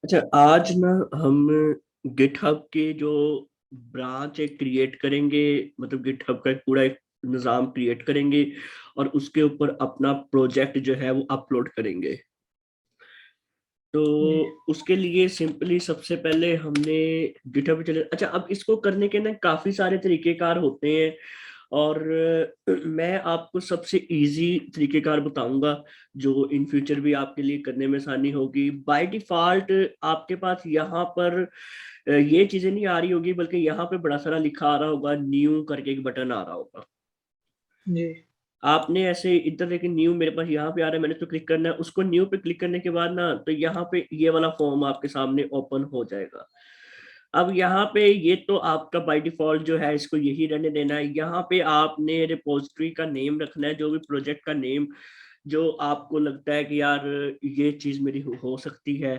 अच्छा, आज ना हम गिटहब के जो ब्रांच एक क्रिएट करेंगे, मतलब गिटहब का एक पूरा एक निज़ाम क्रिएट करेंगे और उसके ऊपर अपना प्रोजेक्ट जो है वो अपलोड करेंगे। तो जी उसके लिए सिंपली सबसे पहले हमने गिटहब पे चले। अच्छा, अब इसको करने के ना काफ़ी सारे तरीक़ेकार होते हैं और मैं आपको सबसे ईज़ी तरीक़ेकार बताऊँगा, जो इन फ्यूचर भी आपके लिए करने में आसानी होगी। बाय डिफ़ॉल्ट आपके पास यहाँ पर ये चीज़ें नहीं आ रही होगी, बल्कि यहाँ पे बड़ा सारा लिखा आ रहा होगा, न्यू करके एक बटन आ रहा होगा। जी आपने ऐसे इधर देखिए, न्यू मेरे पास यहाँ पे आ रहा है, मैंने तो क्लिक करना है, उसको न्यू पे क्लिक करने के बाद ना तो यहाँ पे ये वाला फॉर्म आपके सामने ओपन हो जाएगा। अब यहाँ पे ये तो आपका बाय डिफ़ॉल्ट जो है इसको यही रहने देना है। यहाँ पे आपने रिपॉज़िटरी का नेम रखना है, जो भी प्रोजेक्ट का नेम जो आपको लगता है कि यार ये चीज़ मेरी हो सकती है।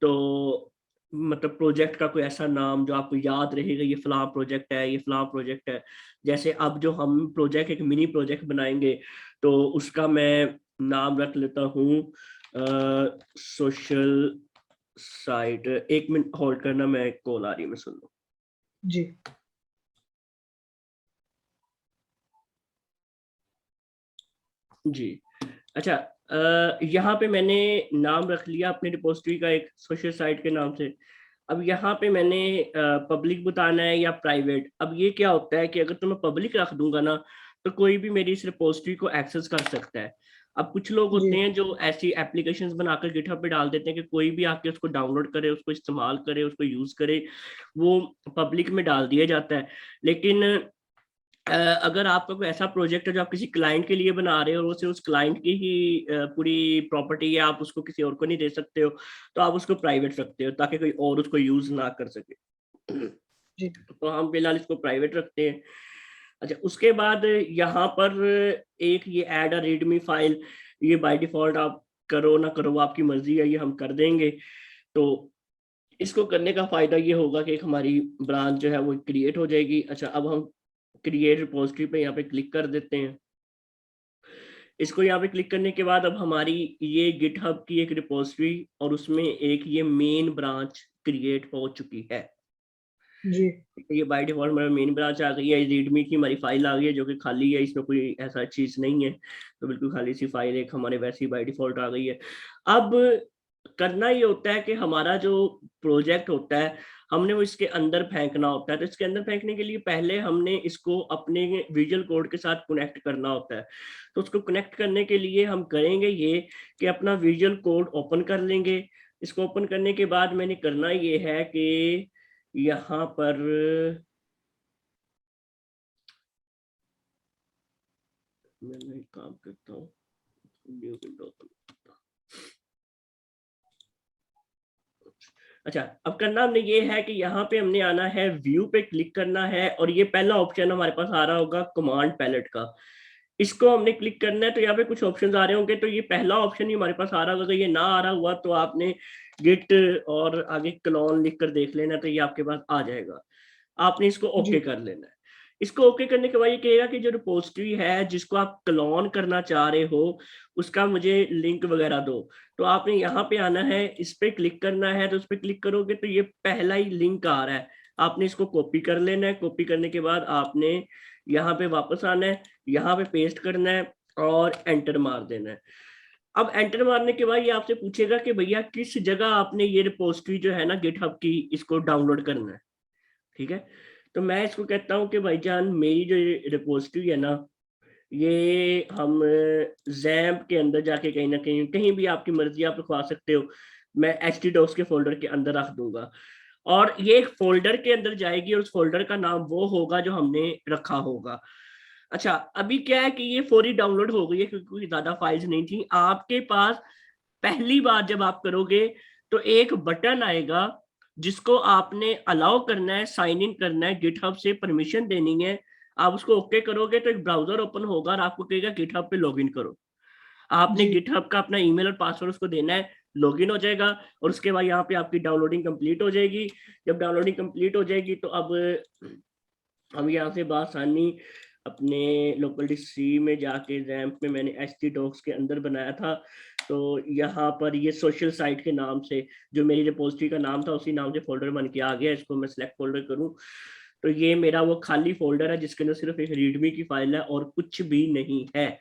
तो मतलब प्रोजेक्ट का कोई ऐसा नाम जो आपको याद रहेगा, ये फलाँ प्रोजेक्ट है, ये फलाँ प्रोजेक्ट है। जैसे अब जो हम प्रोजेक्ट एक मिनी प्रोजेक्ट बनाएँगे, तो उसका मैं नाम रख लेता हूँ सोशल साइट। 1 मिनट होल्ड करना, मैं कॉल आ रही है, मैं सुन लूँ। जी जी। अच्छा, यहाँ पे मैंने नाम रख लिया अपनी रिपॉज़िटरी का एक सोशल साइट के नाम से। अब यहाँ पे मैंने पब्लिक बताना है या प्राइवेट। अब ये क्या होता है कि अगर तो मैं पब्लिक रख दूँगा ना, तो कोई भी मेरी इस रिपॉज़िटरी को एक्सेस कर सकता है। अब कुछ लोग जी होते हैं जो ऐसी एप्लीकेशंस बनाकर गिटहब पे डाल देते हैं कि कोई भी आके उसको डाउनलोड करे, उसको इस्तेमाल करे, उसको यूज़ करे, वो पब्लिक में डाल दिया जाता है। लेकिन अगर आपका कोई ऐसा प्रोजेक्ट है जो आप किसी क्लाइंट के लिए बना रहे हो और वो सिर्फ उस क्लाइंट की ही पूरी प्रॉपर्टी है, आप उसको किसी और को नहीं दे सकते हो, तो आप उसको प्राइवेट रखते हो ताकि कोई और उसको यूज़ ना कर सके। जी तो हम फिलहाल इसको प्राइवेट रखते हैं। अच्छा, उसके बाद यहाँ पर एक ये ऐड अ रीडमी फाइल, ये बाय डिफ़ॉल्ट आप करो ना करो वो आपकी मर्ज़ी है, ये हम कर देंगे। तो इसको करने का फ़ायदा ये होगा कि एक हमारी ब्रांच जो है वो क्रिएट हो जाएगी। अच्छा, अब हम क्रिएट रिपॉज़िटरी पे यहाँ पे क्लिक कर देते हैं। इसको यहाँ पे क्लिक करने के बाद अब हमारी ये गिटहब की एक रिपॉज़िटरी और उसमें एक ये मेन ब्रांच क्रिएट हो चुकी है। जी ये बाय डिफ़ॉल्ट हमारा मेन ब्रांच आ गई है, रीडमी की हमारी फ़ाइल आ गई है जो कि खाली है, इसमें कोई ऐसा चीज़ नहीं है। तो बिल्कुल खाली सी फ़ाइल एक हमारे वैसे ही बाय डिफ़ॉल्ट आ गई है। अब करना ये होता है कि हमारा जो प्रोजेक्ट होता है, हमने वो इसके अंदर फेंकना होता है। तो इसके अंदर फेंकने के लिए पहले हमने इसको अपने विज़ुअल कोड के साथ कनेक्ट करना होता है। तो उसको कनेक्ट करने के लिए हम करेंगे ये कि अपना विज़ुअल कोड ओपन कर लेंगे। इसको ओपन करने के बाद मैंने करना ये है कि यहाँ पर मैं एक काम करता हूँ, न्यू विंडो ओपन करता हूँ। अच्छा, अब करना हमने ये है कि यहाँ पे हमने आना है, व्यू पे क्लिक करना है और ये पहला ऑप्शन हमारे पास आ रहा होगा कमांड पैलेट का। इसको हमने क्लिक करना है, तो यहाँ पे कुछ ऑप्शंस आ रहे होंगे, तो ये पहला ऑप्शन ही हमारे पास आ रहा होगा। अगर ये ना आ रहा हुआ तो आपने गिट और आगे क्लोन लिख कर देख लेना, तो ये आपके पास आ जाएगा। आपने इसको जी ओके कर लेना है। इसको ओके करने के बाद ये कहेगा कि जो रिपॉज़िटरी है जिसको आप क्लोन करना चाह रहे हो, उसका मुझे लिंक वगैरह दो। तो आपने यहाँ पे आना है, इस पे क्लिक करना है, तो उस पे क्लिक करोगे तो ये पहला ही लिंक आ रहा है। आपने इसको कॉपी कर लेना है, कॉपी करने के बाद आपने यहाँ पे वापस आना है, यहाँ पे पेस्ट करना है और एंटर मार देना है। अब एंटर मारने के बाद ये आपसे पूछेगा कि भैया किस जगह आपने ये रिपॉज़िटरी जो है ना गिटहब की, इसको डाउनलोड करना है। ठीक है? तो मैं इसको कहता हूँ कि भाईजान मेरी जो ये रिपॉज़िटरी है ना, ये हम ज़ैम्प के अंदर जाके कहीं न कहीं, कहीं भी आपकी मर्ज़ी आप रखवा सकते हो। मैं एचटीडॉक्स के फ़ोल्डर के अंदर रख दूँगा और ये एक फ़ोल्डर के अंदर जाएगी और उस फ़ोल्डर का नाम वो होगा जो हमने रखा होगा। अच्छा, अभी क्या है कि ये फौरी डाउनलोड हो गई है क्योंकि कोई ज़्यादा फाइल्स नहीं थी। आपके पास पहली बार जब आप करोगे तो एक बटन आएगा जिसको आपने अलाउ करना है, साइन इन करना है, गिटहब से परमिशन देनी है। आप उसको ओके करोगे तो एक ब्राउज़र ओपन होगा और आपको कहेगा गिटहब पे लॉगिन करो। आपने जी गिटहब का अपना ईमेल और पासवर्ड उसको देना है, लॉगिन हो जाएगा और उसके बाद यहाँ पे आपकी डाउनलोडिंग कंप्लीट हो जाएगी। जब डाउनलोडिंग कंप्लीट हो जाएगी तो अब हम यहाँ से बआसानी अपने लोकल सी में जाके रैम्प में मैंने htdocs के अंदर बनाया था। तो यहाँ पर ये सोशल साइट के नाम से जो मेरी रिपोजिटरी का नाम था उसी नाम से फोल्डर बन के आ गया। इसको मैं सिलेक्ट फोल्डर करूँ तो ये मेरा वो खाली फोल्डर है जिसके अंदर सिर्फ एक रीडमी की फाइल है और कुछ भी नहीं है।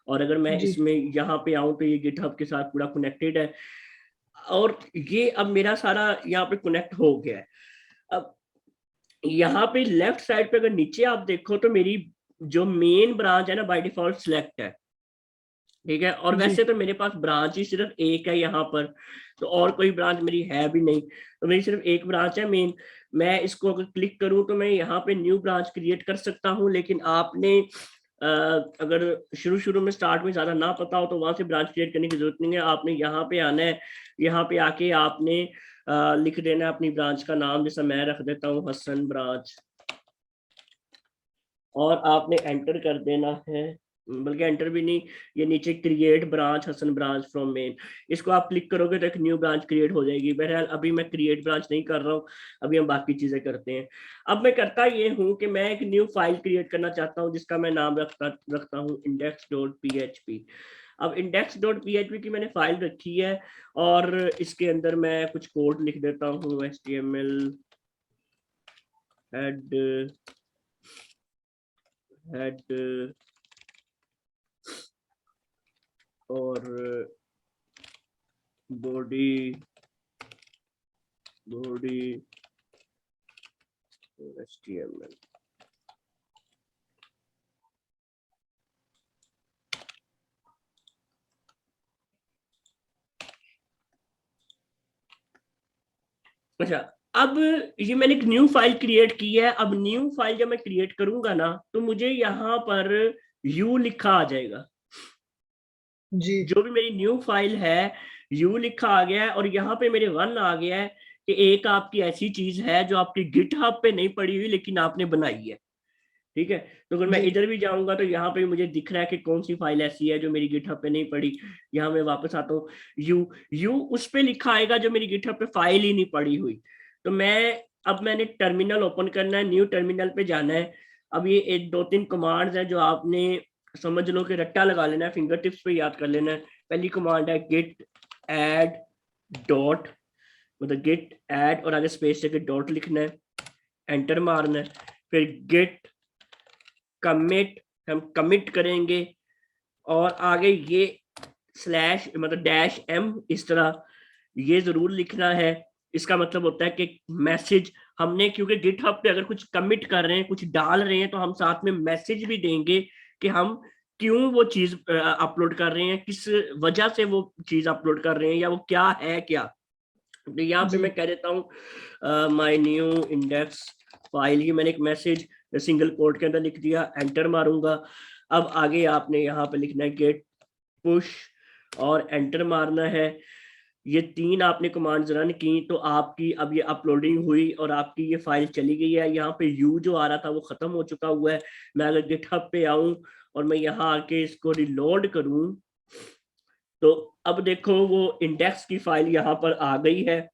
और अगर मैं जी इसमें यहाँ पे आऊँ तो ये गिटहब के साथ पूरा कनेक्टेड है और ये अब मेरा सारा यहाँ पे कनेक्ट हो गया है। अब यहाँ पे लेफ्ट साइड पे अगर नीचे आप देखो तो मेरी जो मेन ब्रांच है ना बाय डिफॉल्ट सिलेक्ट है, ठीक है। और जी वैसे तो मेरे पास ब्रांच ही सिर्फ एक है यहाँ पर, तो और कोई ब्रांच मेरी है भी नहीं, तो मेरी सिर्फ एक ब्रांच है मेन। मैं इसको अगर क्लिक करूँ तो मैं यहाँ पे न्यू ब्रांच क्रिएट कर सकता हूँ, लेकिन आपने अगर शुरू में स्टार्ट में ज्यादा ना पता हो तो वहां से ब्रांच क्रिएट करने की जरूरत नहीं है। आपने यहाँ पे आना है, यहाँ पे आके आपने लिख देना है अपनी ब्रांच का नाम, जैसा मैं रख देता हूँ हसन ब्रांच, और आपने एंटर कर देना है, बल्कि एंटर भी नहीं, ये नीचे create branch Hasan branch from main, इसको आप क्लिक करोगे तो एक न्यू ब्रांच क्रिएट हो जाएगी। बहरहाल अभी मैं क्रिएट ब्रांच नहीं कर रहा हूँ, अभी हम बाकी चीजें करते हैं। अब मैं करता ये हूँ कि मैं एक न्यू फाइल क्रिएट करना चाहता हूँ जिसका मैं नाम रखता हूँ index.php। अब index.php की मैंने फाइल रखी है और इसके अंदर मैं कुछ कोड लिख देता हूँ, html head और body HTML। अच्छा, अब ये मैंने एक न्यू फाइल क्रिएट की है। अब न्यू फाइल जब मैं क्रिएट करूंगा ना तो मुझे यहाँ पर यू लिखा आ जाएगा। जी जो भी मेरी न्यू फाइल है यू लिखा आ गया है और यहाँ पे मेरे वन आ गया है कि एक आपकी ऐसी चीज है जो आपकी गिटहब पे नहीं पड़ी हुई लेकिन आपने बनाई है, ठीक है। तो अगर मैं जी इधर भी जाऊंगा तो यहाँ पे मुझे दिख रहा है कि कौन सी फाइल ऐसी है जो मेरी गिटहब पे नहीं पड़ी। यहाँ मैं वापस आता हूँ, यू यू उस पे लिखा आएगा जो मेरी गिटहब पे फाइल ही नहीं पड़ी हुई। तो मैंने टर्मिनल ओपन करना है, न्यू टर्मिनल पे जाना है। अब ये एक दो तीन कमांड्स हैं जो आपने समझ लो कि रट्टा लगा लेना है, फिंगर टिप्स पे याद कर लेना है। पहली कमांड है गिट एड डॉट, मतलब गिट एड और आगे स्पेस देके डॉट लिखना है, एंटर मारना है। फिर गिट कमिट, हम कमिट करेंगे और आगे ये स्लैश मतलब डैश एम इस तरह ये जरूर लिखना है। इसका मतलब होता है कि मैसेज हमने, क्योंकि गिटहब पे अगर कुछ कमिट कर रहे हैं कुछ डाल रहे हैं तो हम साथ में मैसेज भी देंगे कि हम क्यों वो चीज अपलोड कर रहे हैं, किस वजह से वो चीज अपलोड कर रहे हैं या वो क्या है क्या। तो यहाँ पे जी मैं कह देता हूँ माय न्यू इंडेक्स फाइल, ये मैंने एक मैसेज सिंगल कोट के अंदर लिख दिया, एंटर मारूंगा। अब आगे आपने यहाँ पे लिखना है गेट पुश और एंटर मारना है। ये तीन आपने कमांड्स रन की तो आपकी अब ये अपलोडिंग हुई और आपकी ये फाइल चली गई है। यहाँ पे यू जो आ रहा था वो खत्म हो चुका हुआ है। मैं अगर गिटहब पे आऊं और मैं यहाँ आके इसको रिलोड करूं तो अब देखो वो इंडेक्स की फाइल यहाँ पर आ गई है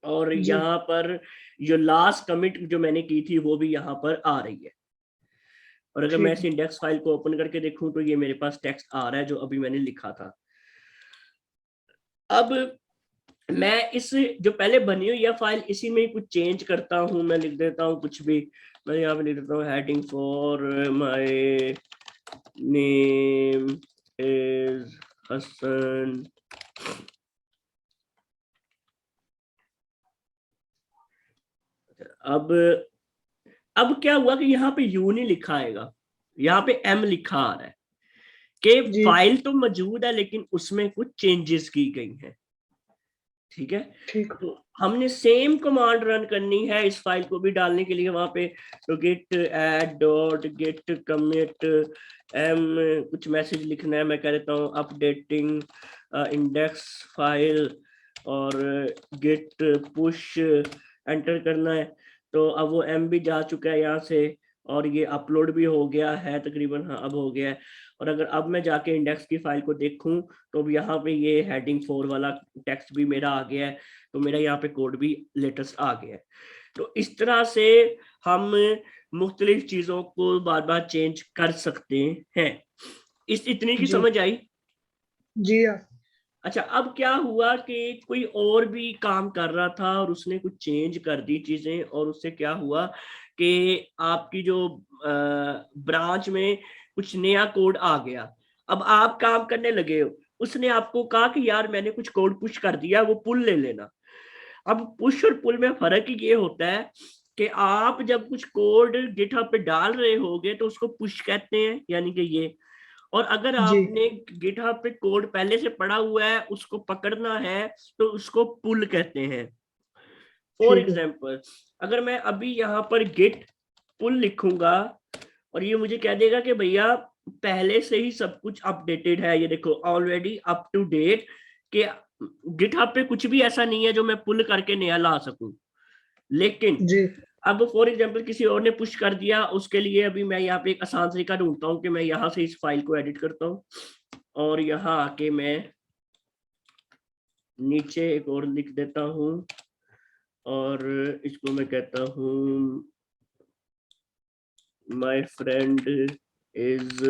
और जी यहाँ पर जो लास्ट कमिट जो मैंने की थी वो भी यहाँ पर आ रही है। और अगर मैं ठीक इस है। इंडेक्स फाइल को ओपन करके देखूं तो ये मेरे पास टेक्स्ट आ रहा है जो अभी मैंने लिखा था। अब मैं इस जो पहले बनी हुई है फाइल इसी में कुछ चेंज करता हूँ, मैं लिख देता हूँ कुछ भी। मैं यहाँ पे लिख देता हूँ heading for my name is Hasan. अब क्या हुआ कि यहाँ पे यू नहीं लिखा आएगा, यहाँ पे एम लिखा आ रहा है कि जी फाइल तो मौजूद है लेकिन उसमें कुछ चेंजेस की गई हैं, ठीक है। ठीक। तो हमने सेम कमांड रन करनी है इस फाइल को भी डालने के लिए वहां पे। तो git add dot git commit m कुछ मैसेज लिखना है, मैं कह देता हूँ अपडेटिंग इंडेक्स फाइल और गेट पुश एंटर करना है। तो अब वो एम भी जा चुका है यहाँ से और ये अपलोड भी हो गया है तकरीबन, हाँ अब हो गया है। और अगर अब मैं जाके इंडेक्स की फाइल को देखूं तो अब यहाँ पे ये हेडिंग 4 वाला टेक्स्ट भी मेरा आ गया है, तो मेरा यहाँ पे कोड भी लेटेस्ट आ गया है। तो इस तरह से हम मुख्तलिफ चीजों को बार बार चेंज कर सकते हैं। इतनी की जी समझ आई? जी हाँ। अच्छा, अब क्या हुआ कि कोई और भी काम कर रहा था और उसने कुछ चेंज कर दी चीजें, और उससे क्या हुआ कि आपकी जो ब्रांच में कुछ नया कोड आ गया। अब आप काम करने लगे हो, उसने आपको कहा कि यार मैंने कुछ कोड पुश कर दिया, वो पुल ले लेना। अब पुश और पुल में फर्क ये होता है कि आप जब कुछ कोड गिटहब पे डाल रहे होगे तो उसको पुश कहते हैं, यानी कि ये। और अगर जी आपने गिटहब पे कोड पहले से पड़ा हुआ है, उसको पकड़ना है, तो उसको पुल कहते हैं। फॉर ठीक है। एग्जाम्पल, अगर मैं अभी यहाँ पर गिट पुल लिखूंगा और ये मुझे कह देगा कि भैया पहले से ही सब कुछ अपडेटेड है, ये देखो ऑलरेडी अप टू डेट, कि गिटहब पे कुछ भी ऐसा नहीं है जो मैं पुल करके नया ला सकूं। लेकिन जी अब फॉर एग्जांपल किसी और ने पुश कर दिया, उसके लिए अभी मैं यहाँ पे एक आसान तरीका ढूंढता हूँ कि मैं यहाँ से इस फाइल को एडिट करता हूँ और यहाँ आके मैं नीचे एक और लिख देता हूँ और इसको मैं कहता हूँ माय फ्रेंड इज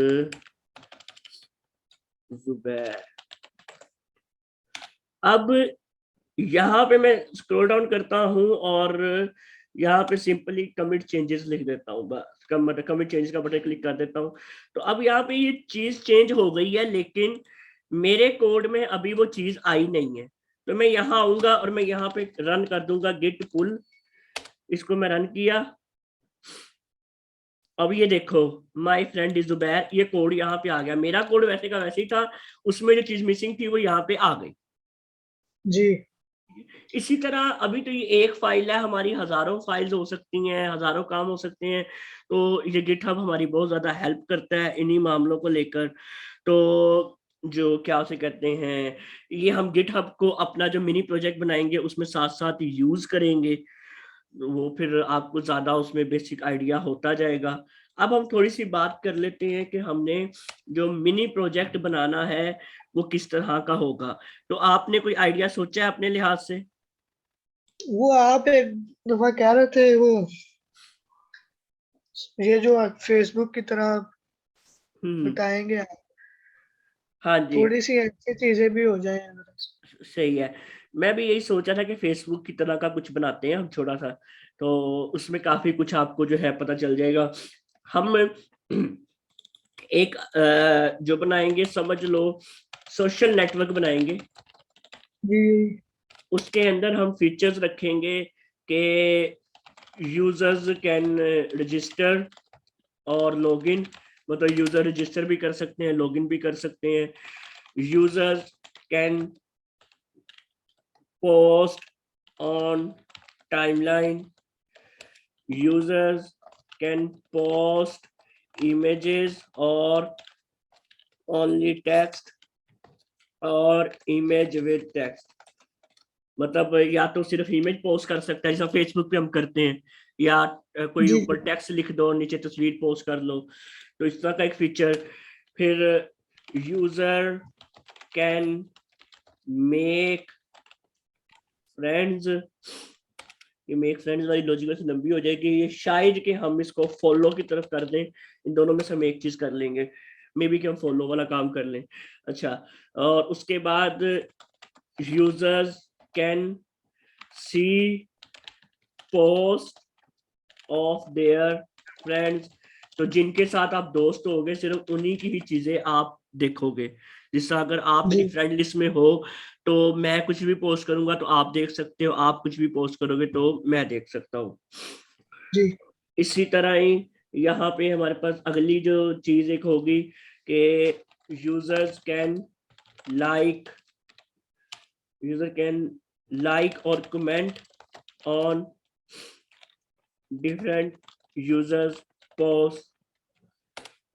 जुबैर। अब यहाँ पे मैं स्क्रॉल डाउन करता हूँ और यहाँ पे सिंपली कमिट चेंजेस लिख देता हूँ, बस कमिट चेंजेस का बटन क्लिक कर देता हूँ। तो अब यहाँ पे ये चीज चेंज हो गई है, लेकिन मेरे कोड में अभी वो चीज आई नहीं है। तो मैं यहाँ आऊंगा और मैं यहाँ पे रन कर दूंगा गिट पुल। इसको मैं रन किया, अब ये देखो माय फ्रेंड इज जुबैर, ये कोड यहाँ पे आ गया। मेरा कोड वैसे का वैसे ही था, उसमें जो चीज मिसिंग थी वो यहाँ पे आ गई। जी इसी तरह अभी तो ये एक फाइल है, हमारी हजारों फाइल्स हो सकती हैं, हजारों काम हो सकते हैं। तो ये गिटहब हमारी बहुत ज्यादा हेल्प करता है इन्हीं मामलों को लेकर। तो जो क्या उसे कहते हैं, ये हम गिटहब को अपना जो मिनी प्रोजेक्ट बनाएंगे उसमें साथ साथ यूज करेंगे, वो फिर आपको ज्यादा उसमें बेसिक आइडिया होता जाएगा। अब हम थोड़ी सी बात कर लेते हैं कि हमने जो मिनी प्रोजेक्ट बनाना है वो किस तरह का होगा। तो आपने कोई आइडिया सोचा है अपने लिहाज से? वो आप एक दफा कह रहे थे वो ये जो फेसबुक की तरह हम्म। बताएंगे आप, हाँ जी, थोड़ी सी ऐसी चीजें भी हो जाए। सही है। मैं भी यही सोचा था कि फेसबुक की तरह का कुछ बनाते हैं हम छोटा सा, तो उसमें काफी कुछ आपको जो है पता चल जाएगा। हम एक जो बनाएंगे, समझ लो सोशल नेटवर्क बनाएंगे। जी उसके अंदर हम फीचर्स रखेंगे कि यूजर्स कैन रजिस्टर और लॉगिन, मतलब यूजर रजिस्टर भी कर सकते हैं, लॉगिन भी कर सकते हैं। Users can post on timeline, users can post images और only text और image with text, मतलब या तो सिर्फ इमेज पोस्ट कर सकता है जैसा फेसबुक पे हम करते हैं, या कोई जी ऊपर टेक्स्ट लिख दो और नीचे तस्वीर पोस्ट कर लो। तो इस तरह का एक फीचर। फिर यूजर कैन मेक फ्रेंड्स, ये मेक फ्रेंड्स वाली लॉजिकल से लंबी हो जाएगी, ये शायद कि हम इसको फॉलो की तरफ कर दें। इन दोनों में से हम एक चीज कर लेंगे, मे बी कि हम फॉलो वाला काम कर लें। अच्छा, और उसके बाद users can see post of their friends, तो जिनके साथ आप दोस्त होगे सिर्फ उन्हीं की ही चीजें आप देखोगे। जिससे अगर आप जी मेरी फ्रेंड लिस्ट में हो तो मैं कुछ भी पोस्ट करूंगा तो आप देख सकते हो, आप कुछ भी पोस्ट करोगे तो मैं देख सकता हूँ। जी इसी तरह ही यहाँ पे हमारे पास अगली जो चीज एक होगी कि users can like, user can like और comment on different users post,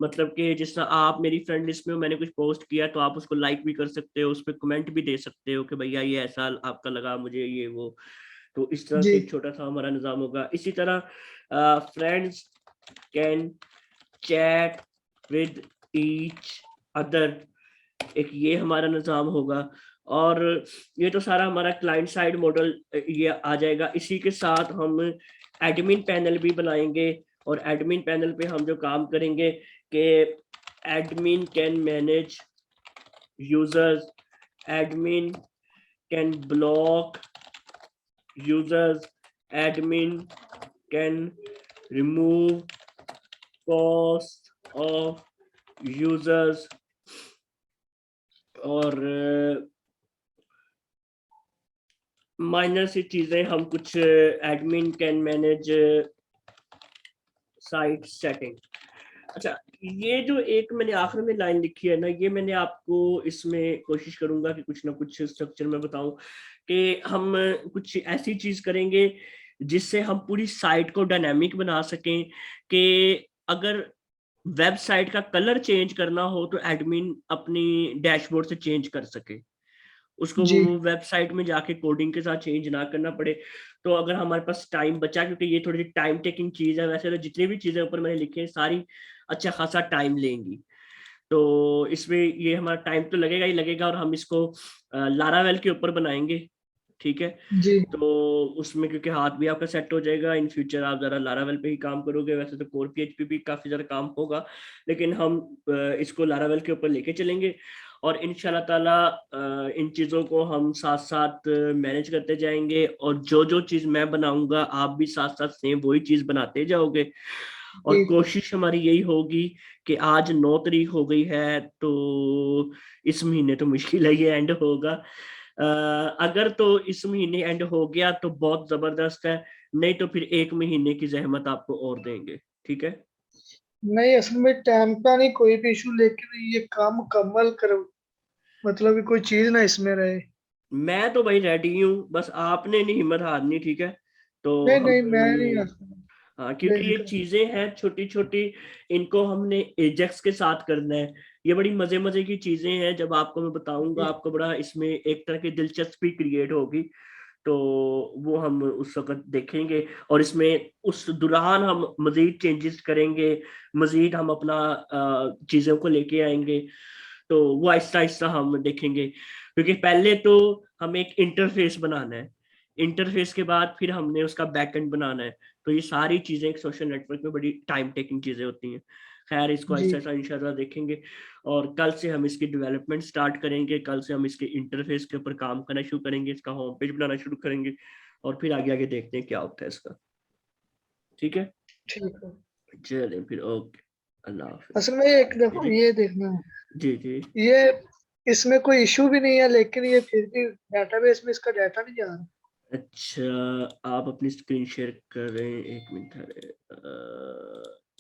मतलब कि जिस तरह आप मेरी फ्रेंड लिस्ट में हो, मैंने कुछ पोस्ट किया तो आप उसको लाइक भी कर सकते हो, उस पर कमेंट भी दे सकते हो कि भैया ये ऐसा आपका लगा मुझे, ये वो। तो इस तरह जी से एक छोटा सा हमारा निज़ाम होगा। इसी तरह friends can chat with each other, एक ये हमारा निज़ाम होगा। और ये तो सारा हमारा क्लाइंट साइड मॉडल ये आ जाएगा। इसी के साथ हम एडमिन पैनल भी बनाएंगे और एडमिन पैनल पे हम जो काम करेंगे कि admin can manage users, admin can block users, admin can remove post of users, और माइनर सी चीजें हम कुछ admin can manage site setting. अच्छा, ये जो एक मैंने आखिर में लाइन लिखी है ना, ये मैंने आपको इसमें कोशिश करूंगा कि कुछ ना कुछ स्ट्रक्चर में बताऊं कि हम कुछ ऐसी चीज करेंगे जिससे हम पूरी साइट को डायनामिक बना सकें कि अगर वेबसाइट का कलर चेंज करना हो तो एडमिन अपनी डैशबोर्ड से चेंज कर सके, उसको जी वो वेबसाइट में जाके कोडिंग के साथ चेंज ना करना पड़े। तो अगर हमारे पास टाइम बचा, क्योंकि ये थोड़ी सी टाइम टेकिंग चीज है, वैसे तो जितनी भी चीजें ऊपर मैंने लिखी है सारी अच्छा खासा टाइम लेंगी, तो इसमें ये हमारा टाइम तो लगेगा ही लगेगा, और हम इसको लारावेल के ऊपर बनाएंगे, ठीक है। जी तो उसमें क्योंकि हाथ भी आपका सेट हो जाएगा, इन फ्यूचर आप जरा लारावेल पे ही काम करोगे, वैसे तो कोर पीएचपी भी काफी ज्यादा काम होगा, लेकिन हम इसको लारावेल के ऊपर लेके चलेंगे, और इंशाल्लाह ताला इन चीज़ों को हम साथ साथ मैनेज करते जाएंगे, और जो जो चीज़ मैं बनाऊंगा आप भी साथ साथ सेम वही चीज़ बनाते जाओगे। और जी कोशिश हमारी यही होगी कि आज 9 तारीख हो गई है, तो इस महीने तो मुश्किल है ये एंड होगा। अगर तो इस महीने एंड हो गया तो बहुत जबरदस्त है, नहीं तो फिर 1 महीने की जहमत आपको और देंगे, ठीक है। नहीं, असल में टाइम का नहीं कोई भी इशू, लेकिन ये काम मुकम्मल कर, मतलब कि कोई चीज ना इसमें रहे। मैं तो भाई रेडी हूँ, बस आपने नहीं हिम्मत हारनी, ठीक है। तो नहीं हम नहीं, मैं नहीं आ सकता। हाँ, क्योंकि ये बेफिक्र। चीजें हैं छोटी छोटी, इनको हमने एजेक्स के साथ करना है। ये बड़ी मजे मजे की चीजें हैं, जब आपको मैं बताऊंगा जी आपको बड़ा इसमें एक तरह की दिलचस्पी क्रिएट होगी, तो वो हम उस वक्त देखेंगे, और इसमें उस दौरान हम मजीद चेंजेस करेंगे, मजीद हम अपना चीजों को लेके आएंगे, तो वो आहिस्ता आहिस्ता हम देखेंगे, क्योंकि पहले तो हमें एक इंटरफेस बनाना है, इंटरफेस के बाद फिर हमने उसका बैकएंड बनाना है, तो ये सारी चीजें एक सोशल नेटवर्क में बड़ी टाइम टेकिंग चीजें होती हैं। खैर, इसको जी आहिस्ता आहिस्ता इंशाल्लाह देखेंगे, और कल से हम इसकी डेवलपमेंट स्टार्ट करेंगे, कल से हम इसके इंटरफेस के ऊपर काम करना शुरू करेंगे, इसका होम पेज बनाना शुरू करेंगे, और फिर आगे आगे देखते हैं क्या होता है इसका, ठीक है। ठीक है। चलिए फिर, ओके, अल्लाह हाफिज। असल में एक देखो, जी ये देखना है, जी जी। ये इसमें कोई इशू भी नहीं है, लेकिन ये फिर भी डेटाबेस में इसका डाटा नहीं जा रहा। अच्छा, आप अपनी स्क्रीन शेयर कर रहे हैं, 1 मिनट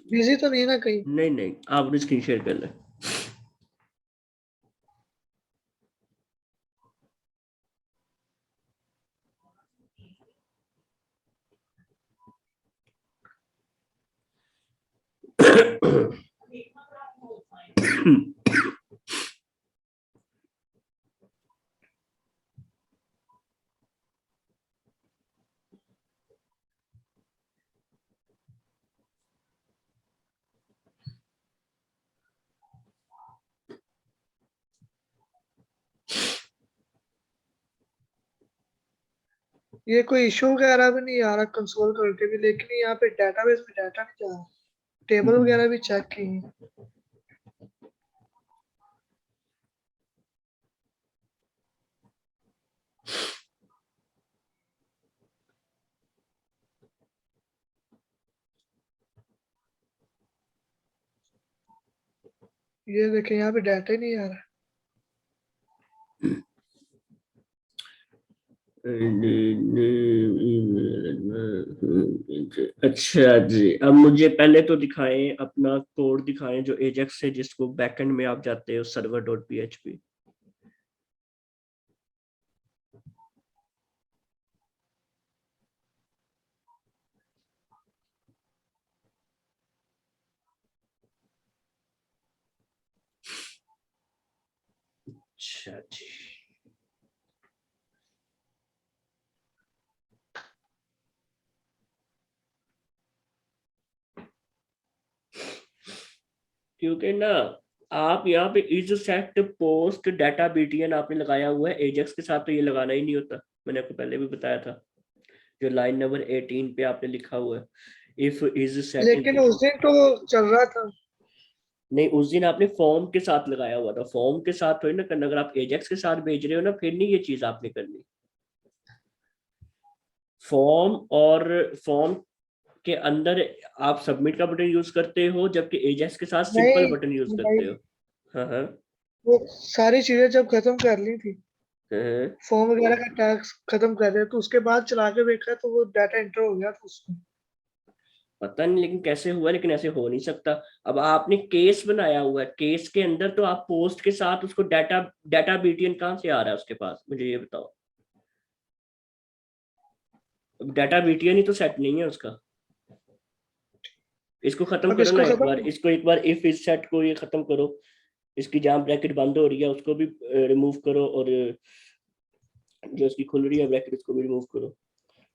बिजी तो नहीं ना कहीं? नहीं नहीं, आप अपनी स्क्रीन शेयर कर लें। ये कोई इशू वगैरह भी नहीं आ रहा कंसोल करके भी, लेकिन यहाँ पे डेटाबेस में डाटा नहीं जा रहा। टेबल वगैरह भी चेक की। ये देखें, यहाँ पे डाटा ही नहीं आ रहा। अच्छा जी, अब मुझे पहले तो दिखाएं, अपना कोड दिखाएं जो एजेक्स है, जिसको बैकएंड में आप जाते हो, सर्वर डॉट पीएचपी। अच्छा जी, क्योंकि ना आप यहाँ पे is set post data BTN आपने लगाया हुआ है, एजेक्स के साथ तो ये लगाना ही नहीं होता, मैंने आपको पहले भी बताया था, जो लाइन नंबर 18 पे आपने लिखा हुआ है, इफ इज सेट लेकिन उस दिन तो चल रहा था। नहीं, उस दिन आपने फॉर्म के साथ लगाया हुआ था, फॉर्म के साथ थोड़ी ना करना। अगर आप एजेक्स के साथ भेज रहे हो ना, फिर नहीं ये चीज आपने करनी। फॉर्म और फॉर्म के अंदर आप सबमिट का बटन यूज करते हो, जबकि एजेक्स के साथ सिंपल नहीं बटन यूज भाई, करते हो। हाँ हाँ वो सारी चीजें जब खत्म कर ली थी, हाँ। फॉर्म वगैरह का टैक्स खत्म कर दिया, तो उसके बाद चला के देखा तो वो डाटा एंटर हो गया था उसमें। पता नहीं लेकिन कैसे हुआ, लेकिन ऐसे हो नहीं सकता। अब आपने केस बनाया हुआ है, केस के अंदर तो आप पोस्ट के साथ उसको डाटा, डाटा बीटीएन कहाँ से आ रहा है उसके पास, मुझे ये बताओ। डाटा बीटीएन ही तो सेट नहीं है उसका। इसको खत्म अब करो ना इसको एक बार, खत्म। इसको एक बार इफ इस सेट को ये खत्म करो। इसकी जहाँ ब्रैकेट बंद हो रही है उसको भी रिमूव करो, और जो इसकी खुल रही है ब्रैकेट उसको भी रिमूव करो।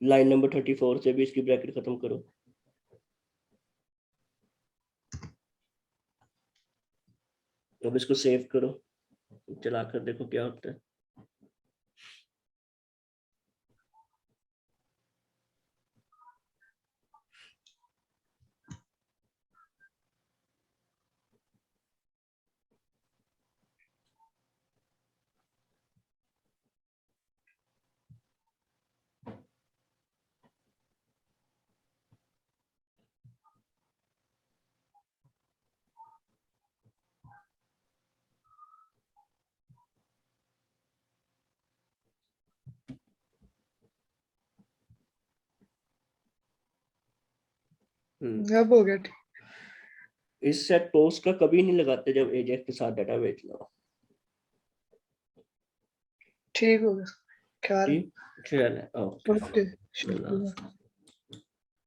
लाइन नंबर 34 से भी इसकी ब्रैकेट खत्म करो। अब इसको सेव करो, चलाकर देखो क्या होता है। अब हो गया ठीक। इस सेट पोस्ट का कभी नहीं लगाते जब एजेक्ट के साथ डाटा भेजना हो। ठीक हो गया, ख्याल। ठीक, चलो ओके। ओके, चलो। शुक्रिया।